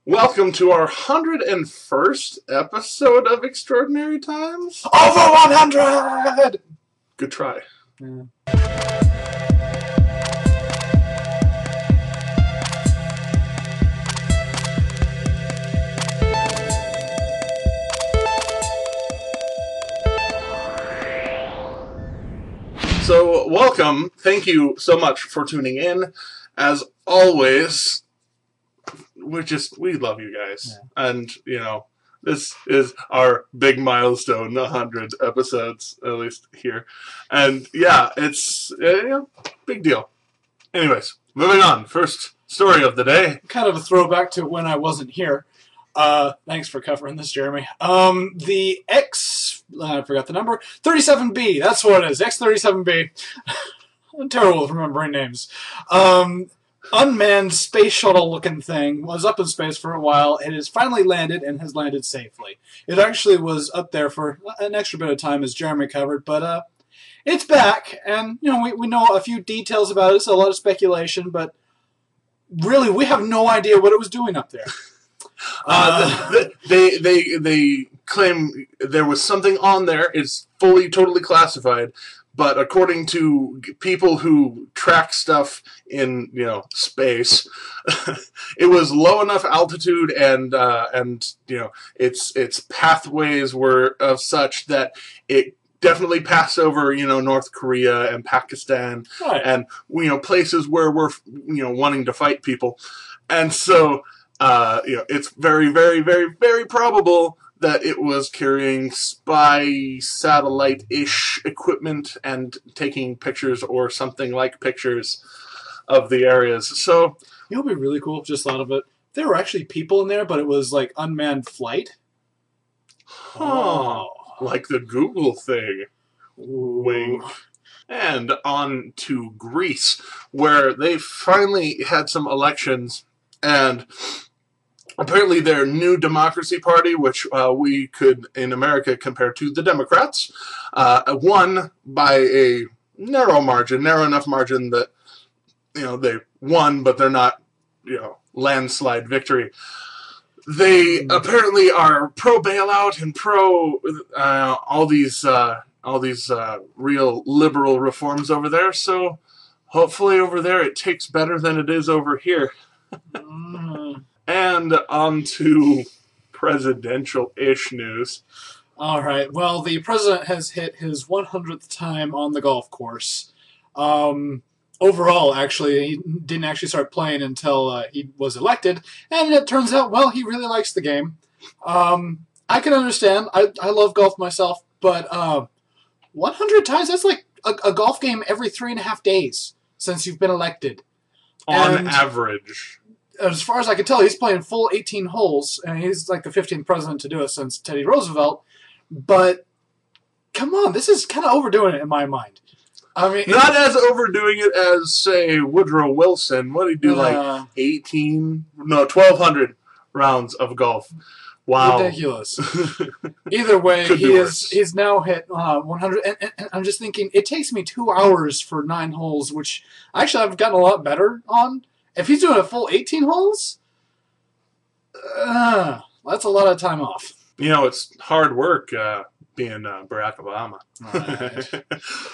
Welcome to our 101st episode of Extraordinary Times. Over 100! Good try. Yeah. So, welcome. Thank you so much for tuning in. As always, we love you guys. Yeah. And, this is our big milestone, 100 episodes, at least here. And, yeah, it's big deal. Anyways, moving on. First story of the day. Kind of a throwback to when I wasn't here. Thanks for covering this, Jeremy. I forgot the number. 37B, that's what it is. X-37B. I'm terrible at remembering names. Unmanned space shuttle-looking thing was up in space for a while. It has finally landed and has landed safely. It actually was up there for an extra bit of time, as Jeremy covered, but it's back, and we know a few details about it. It's a lot of speculation, but really, we have no idea what it was doing up there. They claim there was something on there. It's totally classified. But according to people who track stuff in space, it was low enough altitude and its pathways were of such that it definitely passed over North Korea and Pakistan, right, and places where we're wanting to fight people, and so it's very, very, very, very probable that it was carrying spy satellite-ish equipment and taking pictures or something like pictures of the areas. So it would be really cool if just thought of it. There were actually people in there, but it was like unmanned flight. Like the Google thing. Wink. And on to Greece, where they finally had some elections, and apparently their New Democracy Party, which we could, in America, compare to the Democrats, won by a narrow enough margin that, they won, but they're not, landslide victory. They apparently are pro-bailout and pro all these real liberal reforms over there, so hopefully over there it takes better than it is over here. And on to presidential-ish news. All right. Well, the president has hit his 100th time on the golf course. Overall, actually, he didn't actually start playing until he was elected, and it turns out, well, he really likes the game. I can understand. I love golf myself, but 100 times, that's like a golf game every 3.5 days since you've been elected. On average. As far as I can tell, he's playing full 18 holes, and he's like the 15th president to do it since Teddy Roosevelt. But, come on, this is kind of overdoing it in my mind. I mean, not as overdoing it as, say, Woodrow Wilson. What did he do, 1,200 rounds of golf. Wow. Ridiculous. Either way, he's now hit 100, and I'm just thinking, it takes me 2 hours for 9 holes, which actually I've gotten a lot better on. If he's doing a full 18 holes, that's a lot of time off. It's hard work being Barack Obama. Right.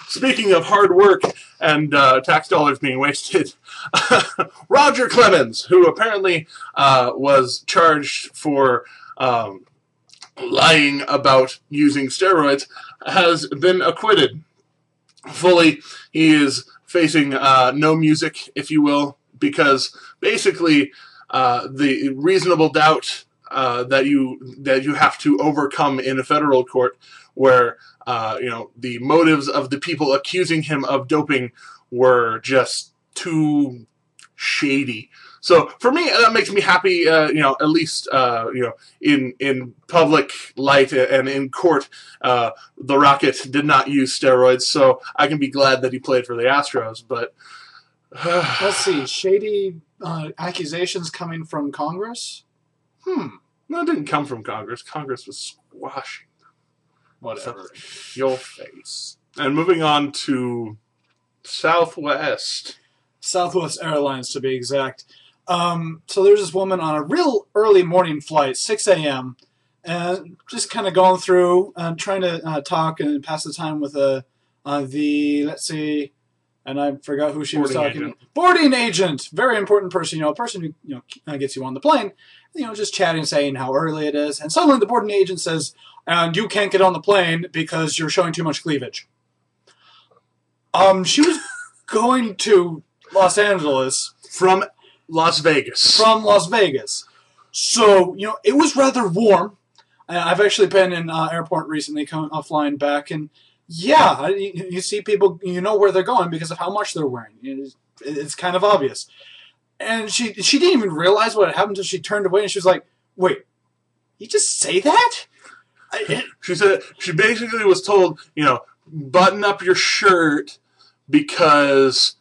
Speaking of hard work and tax dollars being wasted, Roger Clemens, who apparently was charged for lying about using steroids, has been acquitted fully. He is facing no music, if you will, because basically the reasonable doubt that you have to overcome in a federal court, where the motives of the people accusing him of doping were just too shady. So for me, that makes me happy. At least in public light and in court, the Rocket did not use steroids, so I can be glad that he played for the Astros. But let's see, shady accusations coming from Congress? No, it didn't come from Congress. Congress was squashing them. Whatever. Your face. And moving on to Southwest Airlines, to be exact. So there's this woman on a real early morning flight, 6 a.m., and just kind of going through and trying to talk and pass the time with let's see, and I forgot who she was talking to. Boarding agent, very important person, a person who gets you on the plane, just chatting, saying how early it is, and suddenly the boarding agent says, and you can't get on the plane because you're showing too much cleavage. She was going to Los Angeles. From Las Vegas. So, it was rather warm. I've actually been in airport recently, flying back, and yeah, you see people, where they're going because of how much they're wearing. It's kind of obvious. And she didn't even realize what had happened until she turned away, and she was like, wait, you just say that? She said, she basically was told, button up your shirt because,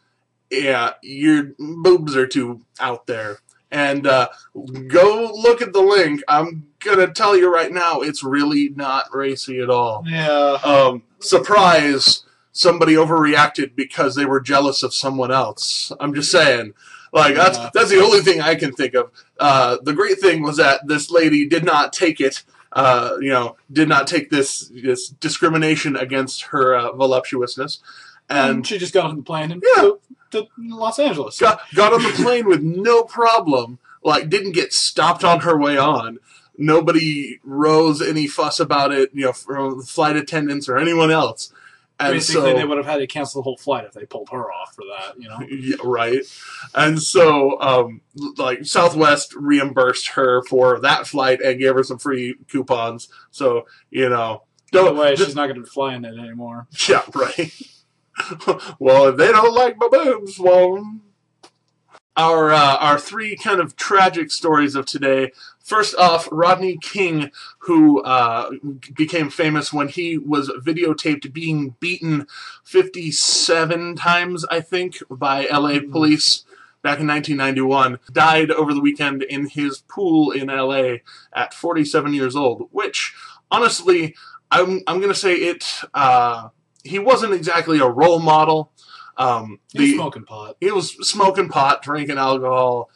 yeah, your boobs are too out there. And go look at the link. I'm going to tell you right now, it's really not racy at all. Yeah. Surprise, somebody overreacted because they were jealous of someone else. I'm just saying. That's the only thing I can think of. The great thing was that this lady did not take it, did not take this discrimination against her voluptuousness. And she just got on the plane and to Los Angeles. Got on the plane with no problem. Didn't get stopped on her way on. Nobody rose any fuss about it, from the flight attendants or anyone else. And basically, they would have had to cancel the whole flight if they pulled her off for that, Yeah, right. And so, Southwest reimbursed her for that flight and gave her some free coupons. So, By the way, she's not going to be flying it anymore. Yeah, right. Well, if they don't like my boobs, well... Our three kind of tragic stories of today. First off, Rodney King, who became famous when he was videotaped being beaten 57 times, I think, by LA police back in 1991, died over the weekend in his pool in LA at 47 years old, which, honestly, I'm going to say he wasn't exactly a role model. He was smoking pot. He was smoking pot, drinking alcohol,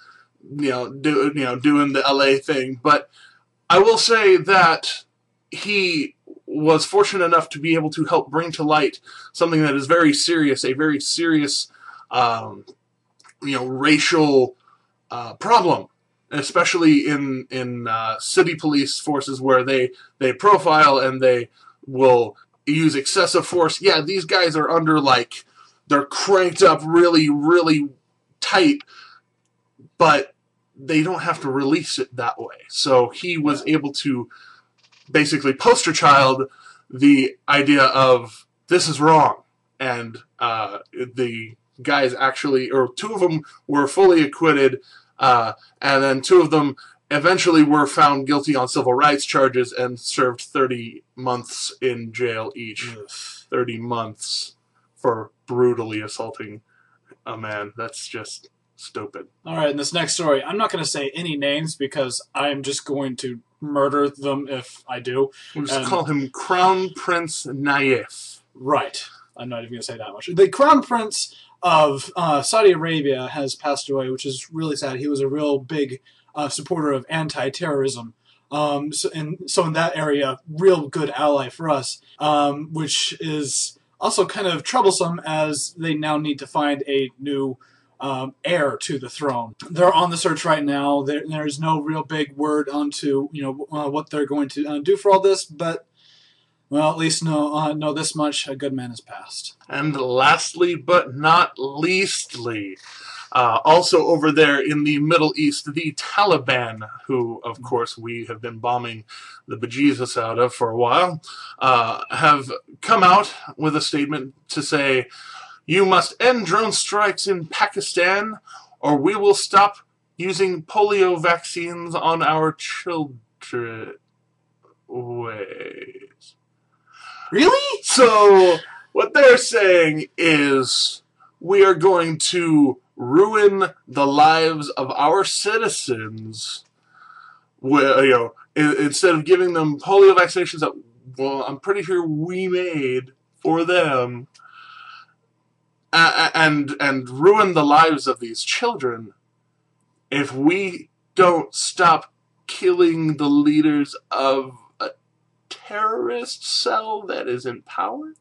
doing the LA thing. But I will say that he was fortunate enough to be able to help bring to light something that is very serious, a very serious, racial problem, especially in city police forces where they profile and they will use excessive force. Yeah, these guys are under they're cranked up really, really tight, but they don't have to release it that way. So he was able to basically poster child the idea of this is wrong. And the guys actually, or two of them were fully acquitted, and then two of them eventually were found guilty on civil rights charges and served 30 months in jail each. 30 months. For brutally assaulting a man. That's just stupid. All right, in this next story, I'm not going to say any names because I'm just going to murder them if I do. We'll just call him Crown Prince Naif. Right. I'm not even going to say that much. The Crown Prince of Saudi Arabia has passed away, which is really sad. He was a real big supporter of anti-terrorism. So in that area, real good ally for us, which is... also kind of troublesome as they now need to find a new heir to the throne. They're on the search right now. There's no real big word onto what they're going to do for all this, but well, at least know this much: a good man has passed. And lastly, but not leastly, also over there in the Middle East, the Taliban, who, of course, we have been bombing the bejesus out of for a while, have come out with a statement to say, you must end drone strikes in Pakistan, or we will stop using polio vaccines on our children. Wait. Really? So, what they're saying is, we are going to ruin the lives of our citizens, instead of giving them polio vaccinations that, well, I'm pretty sure we made for them, and ruin the lives of these children if we don't stop killing the leaders of a terrorist cell that is in power?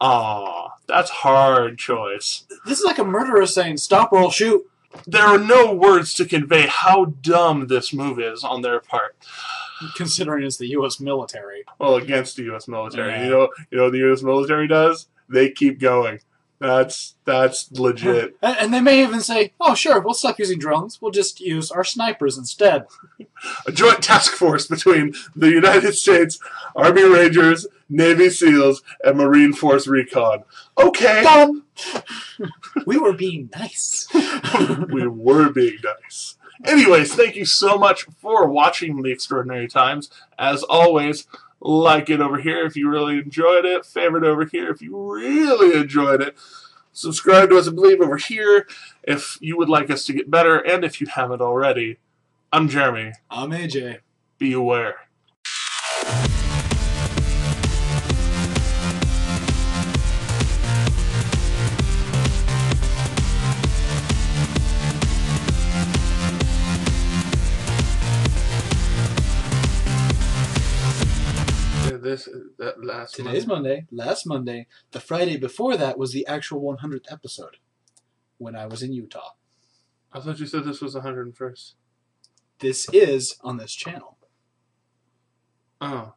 That's hard choice. This is like a murderer saying, "Stop or I'll shoot." There are no words to convey how dumb this move is on their part. Considering it's the U.S. military. Well, against the U.S. military. Yeah. You know what the U.S. military does? They keep going. That's legit. And they may even say, "Oh, sure, we'll stop using drones. We'll just use our snipers instead." A joint task force between the United States Army Rangers, Navy SEALs, and Marine Force Recon. Okay. Done. We were being nice. We were being nice. Anyways, thank you so much for watching The Extraordinary Times. As always, like it over here if you really enjoyed it. Favorite over here if you really enjoyed it. Subscribe to us and believe over here if you would like us to get better. And if you haven't already, I'm Jeremy. I'm AJ. Be aware. Today's Monday. Last Monday. The Friday before that was the actual 100th episode when I was in Utah. I thought you said this was the 101st. This is on this channel. Oh.